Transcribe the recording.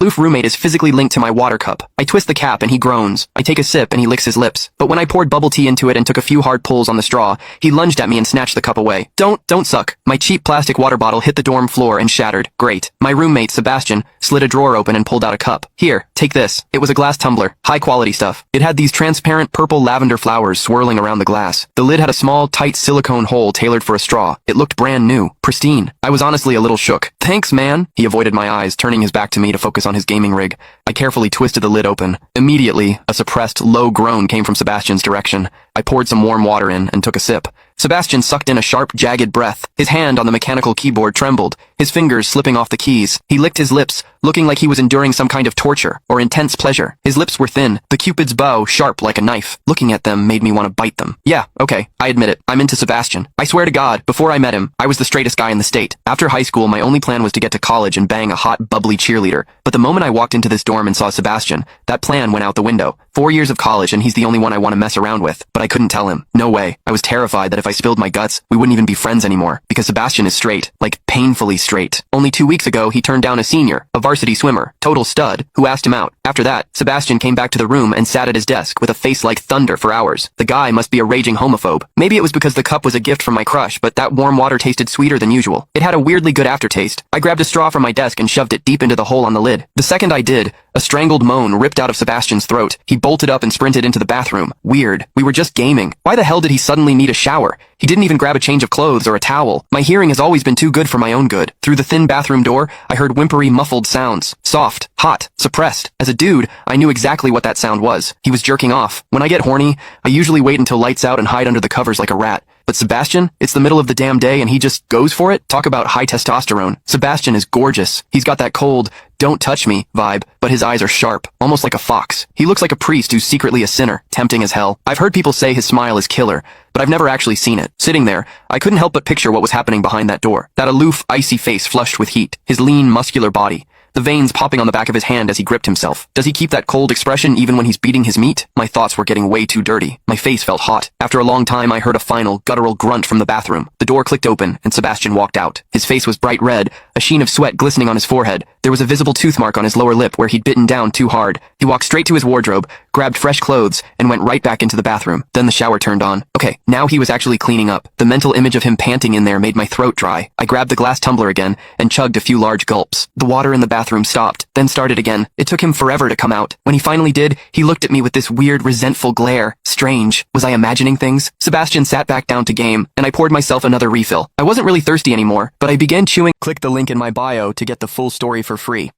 aloof roommate is physically linked to my water cup. I twist the cap and he groans. I take a sip and he licks his lips. But when I poured bubble tea into it and took a few hard pulls on the straw, he lunged at me and snatched the cup away. Don't suck. My cheap plastic water bottle hit the dorm floor and shattered. Great. My roommate, Sebastian, slid a drawer open and pulled out a cup. Here, take this. It was a glass tumbler. High quality stuff. It had these transparent purple lavender flowers swirling around the glass. The lid had a small, tight silicone hole tailored for a straw. It looked brand new. Pristine. I was honestly a little shook. Thanks, man. He avoided my eyes, turning his back to me to focus on his gaming rig. I carefully twisted the lid open. Immediately, a suppressed, low groan came from Sebastian's direction. I poured some warm water in and took a sip. Sebastian sucked in a sharp, jagged breath. His hand on the mechanical keyboard trembled, his fingers slipping off the keys. He licked his lips, looking like he was enduring some kind of torture or intense pleasure. His lips were thin, the Cupid's bow sharp like a knife. Looking at them made me want to bite them. Yeah, okay, I admit it. I'm into Sebastian. I swear to God, before I met him, I was the straightest guy in the state. After high school, my only plan was to get to college and bang a hot, bubbly cheerleader. But the moment I walked into this dorm and saw Sebastian, that plan went out the window. 4 years of college and he's the only one I want to mess around with. But I couldn't tell him. No way. I was terrified that if I spilled my guts, we wouldn't even be friends anymore. Because Sebastian is straight. Like, painfully straight. Only 2 weeks ago, he turned down a senior, a varsity swimmer, total stud, who asked him out. After that, Sebastian came back to the room and sat at his desk with a face like thunder for hours. The guy must be a raging homophobe. Maybe it was because the cup was a gift from my crush, but that warm water tasted sweeter than usual. It had a weirdly good aftertaste. I grabbed a straw from my desk and shoved it deep into the hole on the lid. The second I did, a strangled moan ripped out of Sebastian's throat. He bolted up and sprinted into the bathroom. Weird. We were just gaming. Why the hell did he suddenly need a shower? He didn't even grab a change of clothes or a towel. My hearing has always been too good for my own good. Through the thin bathroom door, I heard whimpery, muffled sounds. Soft, hot, suppressed. As a dude, I knew exactly what that sound was. He was jerking off. When I get horny, I usually wait until lights out and hide under the covers like a rat. But Sebastian, it's the middle of the damn day and he just goes for it? Talk about high testosterone. Sebastian is gorgeous. He's got that cold, don't touch me vibe, but his eyes are sharp, almost like a fox. He looks like a priest who's secretly a sinner, tempting as hell. I've heard people say his smile is killer, but I've never actually seen it. Sitting there, I couldn't help but picture what was happening behind that door. That aloof, icy face flushed with heat, his lean, muscular body. The veins popping on the back of his hand as he gripped himself. Does he keep that cold expression even when he's beating his meat? My thoughts were getting way too dirty. My face felt hot. After a long time, I heard a final, guttural grunt from the bathroom. The door clicked open, and Sebastian walked out. His face was bright red, a sheen of sweat glistening on his forehead. There was a visible tooth mark on his lower lip where he'd bitten down too hard. He walked straight to his wardrobe, grabbed fresh clothes, and went right back into the bathroom. Then the shower turned on. Okay, now he was actually cleaning up. The mental image of him panting in there made my throat dry. I grabbed the glass tumbler again, and chugged a few large gulps. The water in the bathroom stopped, then started again. It took him forever to come out. When he finally did, he looked at me with this weird, resentful glare. Strange. Was I imagining things? Sebastian sat back down to game, and I poured myself another refill. I wasn't really thirsty anymore, but I began chewing. Click the link in my bio to get the full story for free.